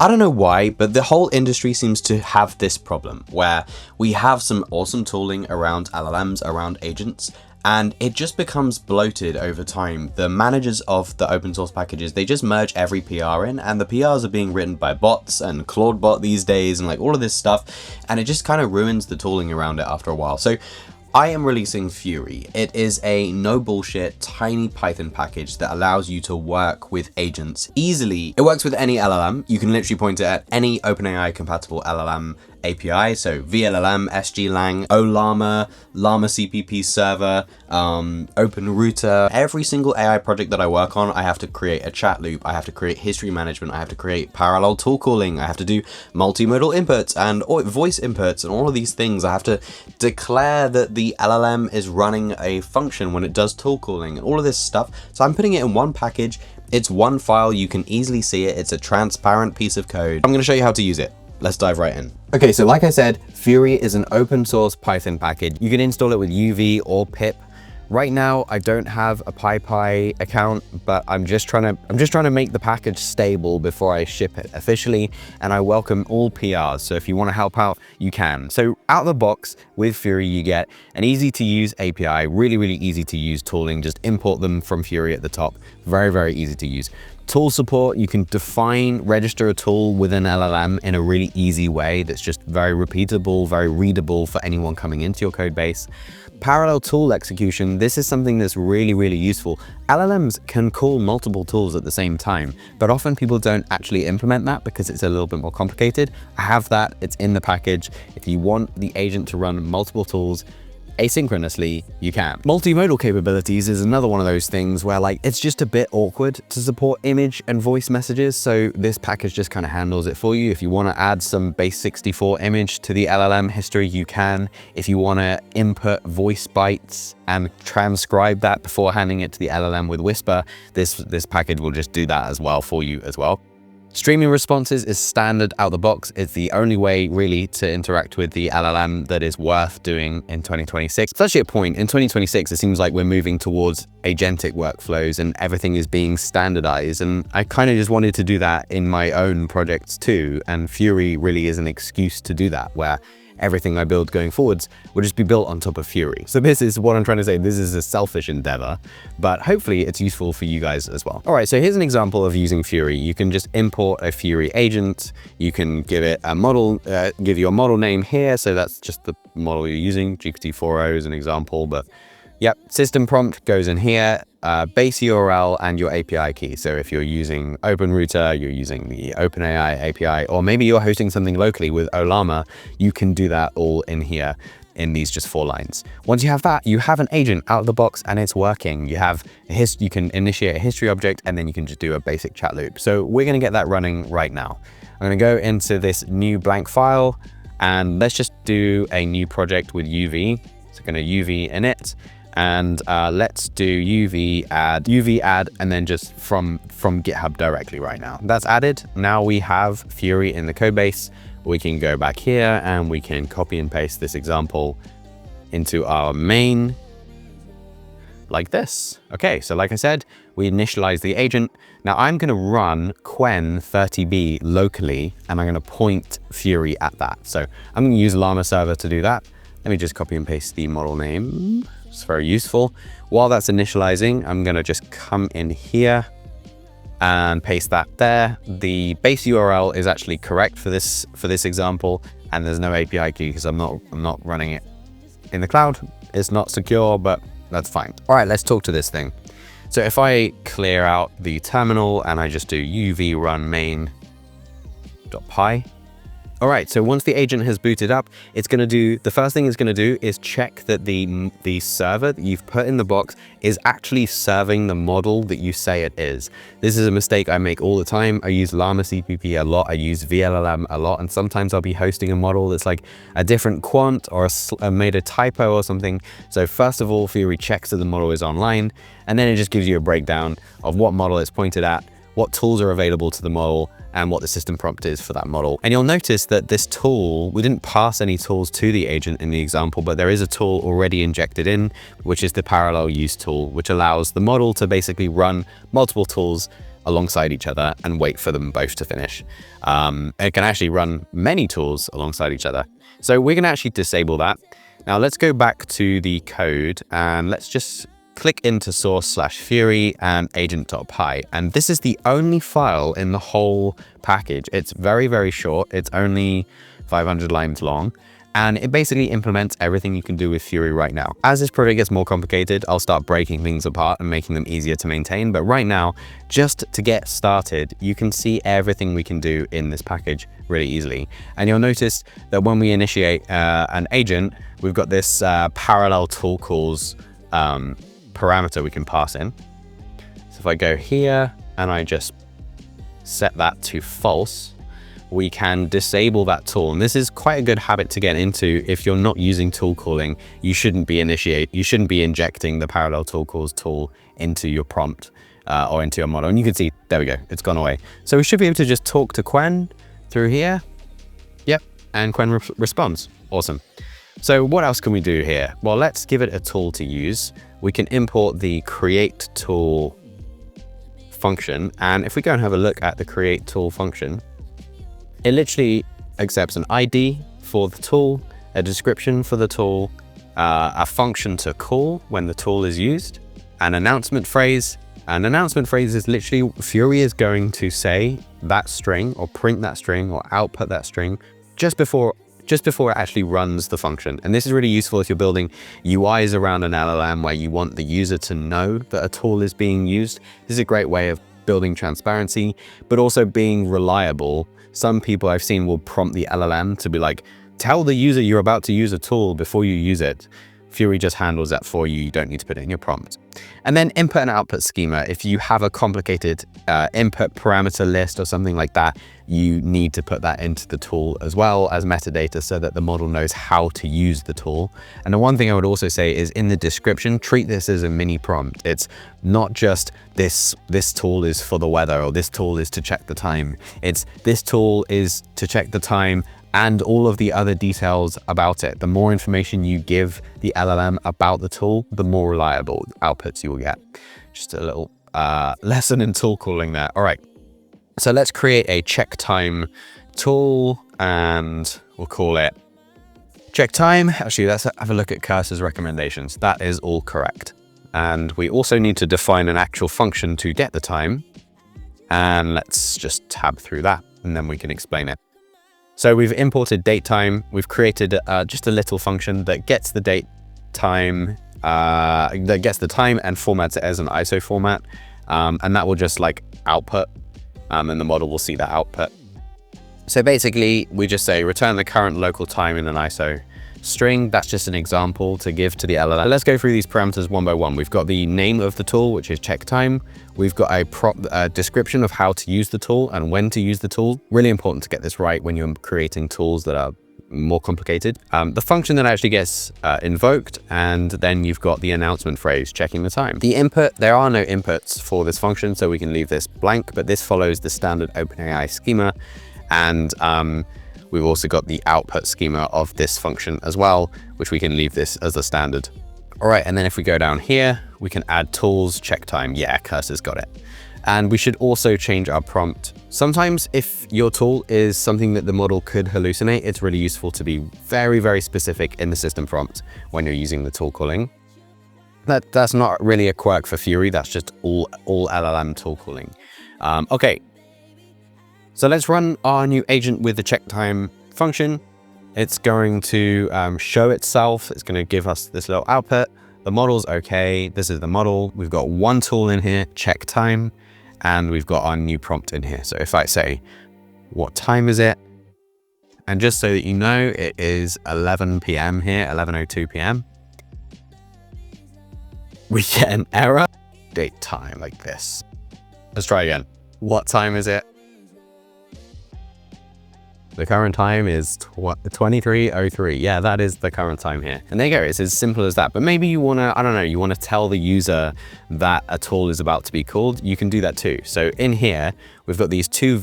I don't know why, but the whole industry seems to have this problem where we have some awesome tooling around LLMs, around agents, and it just becomes bloated over time. The managers of the open source packages, they just merge every PR in, and the PRs are being written by bots and Claude bot these days and like all of this stuff, and it just kind of ruins the tooling around it after a while. So I am releasing Fury. It is a no bullshit tiny Python package that allows you to work with agents easily. It works with any LLM. You can literally point it at any OpenAI compatible LLM API, so VLLM, SGLang, Ollama, Llama.cpp server, OpenRouter. Every single AI project that I work on, I have to create a chat loop, I have to create history management, I have to create parallel tool calling, I have to do multimodal inputs and voice inputs and all of these things. I have to declare that the LLM is running a function when it does tool calling and all of this stuff. So I'm putting it in one package. It's one file, you can easily see it. It's a transparent piece of code. I'm going to show you how to use it. Let's dive right in. Okay, so like I said, Fury is an open source Python package. You can install it with UV or pip. Right now, I don't have a PyPy account, but I'm just trying to make the package stable before I ship it officially, and I welcome all PRs. So if you want to help out, you can. So out of the box with Fury, you get an easy to use API, really easy to use tooling. Just import them from Fury at the top. Very easy to use. Tool support, you can register a tool with an LLM in a really easy way that's just very repeatable, very readable for anyone coming into your code base. Parallel tool execution, this is something that's really useful. LLMs can call multiple tools at the same time, but often people don't actually implement that because it's a little bit more complicated. I have that, it's in the package. If you want the agent to run multiple tools asynchronously, you can. Multimodal capabilities is another one of those things where like it's just a bit awkward to support image and voice messages, so this package just kind of handles it for you. If you want to add some base 64 image to the LLM history, you can. If you want to input voice bytes and transcribe that before handing it to the LLM with Whisper, this package will just do that as well for you as well. Streaming responses is standard out the box. It's the only way really to interact with the LLM that is worth doing in 2026. It's actually a point in 2026, it seems like we're moving towards agentic workflows and everything is being standardized. And I kind of just wanted to do that in my own projects too. And Fury really is an excuse to do that, where everything I build going forwards will just be built on top of Fury. So this is what I'm trying to say. This is a selfish endeavor, but hopefully it's useful for you guys as well. All right, so here's an example of using Fury. You can just import a Fury agent. You can give it a model, give your model name here. So that's just the model you're using. GPT-4o is an example, but yep, system prompt goes in here, base URL and your API key. So if you're using OpenRouter, you're using the OpenAI API, or maybe you're hosting something locally with Ollama, you can do that all in here in these just 4 lines. Once you have that, you have an agent out of the box and it's working. You have you can initiate a history object and then you can just do a basic chat loop. So we're gonna get that running right now. I'm gonna go into this new blank file and let's just do a new project with UV. So I'm gonna UV init. And let's do UV add, and then just from GitHub directly right now. That's added. Now we have Fury in the code base. We can go back here and we can copy and paste this example into our main like this. Okay, so like I said, we initialize the agent. Now I'm gonna run quen30b locally and I'm gonna point Fury at that. So I'm gonna use Llama server to do that. Let me just copy and paste the model name. It's very useful. While that's initializing, I'm gonna just come in here and paste that there. The base URL is actually correct for this example, and there's no API key because I'm not running it in the cloud. It's not secure, but that's fine. All right, let's talk to this thing. So if I clear out the terminal and I just do uv run main.py. All right, so once the agent has booted up, the first thing it's gonna do is check that the server that you've put in the box is actually serving the model that you say it is. This is a mistake I make all the time. I use Llama.cpp a lot, I use VLLM a lot, and sometimes I'll be hosting a model that's like a different quant or made a typo or something. So first of all, Fury checks that the model is online, and then it just gives you a breakdown of what model it's pointed at, what tools are available to the model, and what the system prompt is for that model. And you'll notice that this tool, we didn't pass any tools to the agent in the example, but there is a tool already injected in, which is the parallel use tool, which allows the model to basically run multiple tools alongside each other and wait for them both to finish. It can actually run many tools alongside each other. So we're going to actually disable that. Now let's go back to the code and let's just click into source/fury and agent.py. And this is the only file in the whole package. It's very, very short. It's only 500 lines long. And it basically implements everything you can do with Fury right now. As this project gets more complicated, I'll start breaking things apart and making them easier to maintain. But right now, just to get started, you can see everything we can do in this package really easily. And you'll notice that when we initiate an agent, we've got this parallel tool calls parameter we can pass in. So if I go here and I just set that to false, we can disable that tool. And this is quite a good habit to get into. If you're not using tool calling, you shouldn't be injecting the parallel tool calls tool into your prompt or into your model. And you can see, there we go, it's gone away. So we should be able to just talk to Quen through here. Yep, and Quen responds. Awesome. So what else can we do here? Well, let's give it a tool to use. We can import the create tool function. And if we go and have a look at the create tool function, it literally accepts an ID for the tool, a description for the tool, a function to call when the tool is used, an announcement phrase. An announcement phrase is literally Fury is going to say that string or print that string or output that string just before it actually runs the function. And this is really useful if you're building UIs around an LLM where you want the user to know that a tool is being used. This is a great way of building transparency, but also being reliable. Some people I've seen will prompt the LLM to be like, tell the user you're about to use a tool before you use it. Fury just handles that for you. You don't need to put it in your prompt. And then input and output schema. If you have a complicated input parameter list or something like that, you need to put that into the tool as well as metadata so that the model knows how to use the tool. And the one thing I would also say is in the description, treat this as a mini prompt. It's not just this tool is for the weather or this tool is to check the time. It's this tool is to check the time and all of the other details about it. The more information you give the LLM about the tool, the more reliable outputs you will get. Just a little lesson in tool calling there. All right, so let's create a check time tool and we'll call it check time. Actually, let's have a look at Cursor's recommendations. That is all correct. And we also need to define an actual function to get the time. And let's just tab through that and then we can explain it. So we've imported date time. We've created just a little function that gets the date time, that gets the time and formats it as an ISO format. And that will just like output and the model will see that output. So basically we just say return the current local time in an ISO string. That's just an example to give to the LLM. Let's go through these parameters one by one. We've got the name of the tool, which is check time. We've got a description of how to use the tool and when to use the tool. Really important to get this right when you're creating tools that are more complicated. The function that actually gets invoked, and then you've got the announcement phrase, checking the time. The input, there are no inputs for this function, so we can leave this blank, but this follows the standard OpenAI schema. And we've also got the output schema of this function as well, which we can leave this as a standard. All right, and then if we go down here, we can add tools, check time. Yeah, Cursor's got it. And we should also change our prompt. Sometimes if your tool is something that the model could hallucinate, it's really useful to be very, very specific in the system prompt when you're using the tool calling. That's not really a quirk for Fury. That's just all LLM tool calling. Okay. So let's run our new agent with the check time function. It's going to show itself. It's going to give us this little output. The model's okay. This is the model. We've got one tool in here, check time, and we've got our new prompt in here. So if I say, what time is it? And just so that you know, it is 11 p.m. here, 11:02 p.m. We get an error, date time like this. Let's try again. What time is it? The current time is 23:03. Yeah, that is the current time here. And there you go, it's as simple as that. But maybe you wanna, I don't know, you wanna tell the user that a tool is about to be called, you can do that too. So in here, we've got these two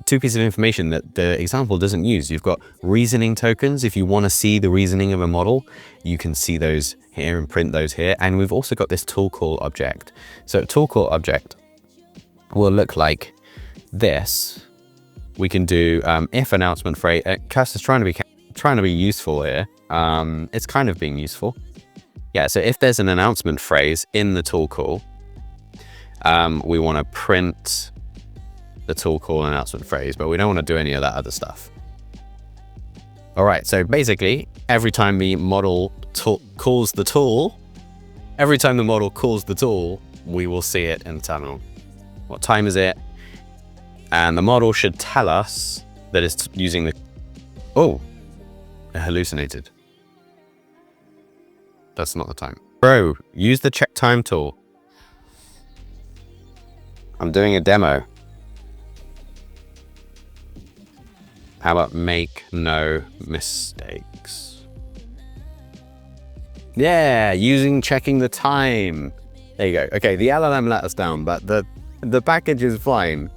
pieces of information that the example doesn't use. You've got reasoning tokens. If you wanna see the reasoning of a model, you can see those here and print those here. And we've also got this tool call object. So tool call object, will look like this. We can do if announcement phrase. Cursor's trying to be useful here. It's kind of being useful. Yeah, so if there's an announcement phrase in the tool call, we want to print the tool call announcement phrase, but we don't want to do any of that other stuff. All right, so basically, every time the model calls the tool, we will see it in the terminal. What time is it? And the model should tell us that it's using the... Oh, it hallucinated. That's not the time. Bro, use the check time tool. I'm doing a demo. How about make no mistakes? Yeah, checking the time. There you go. Okay, the LLM let us down, but the package is fine.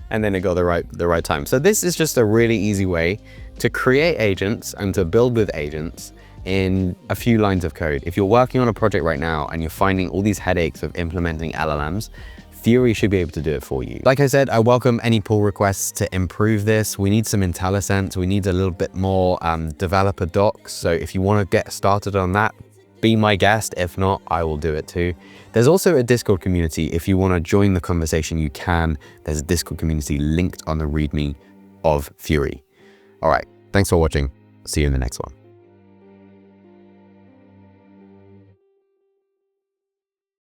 And then it got the right time. So this is just a really easy way to create agents and to build with agents in a few lines of code. If you're working on a project right now and you're finding all these headaches of implementing LLMs, Fury should be able to do it for you. Like I said, I welcome any pull requests to improve this. We need some IntelliSense. We need a little bit more developer docs. So if you want to get started on that, be my guest. If not, I will do it too. There's also a Discord community. If you want to join the conversation, you can. There's a Discord community linked on the README of Fury. All right, thanks for watching. See you in the next one.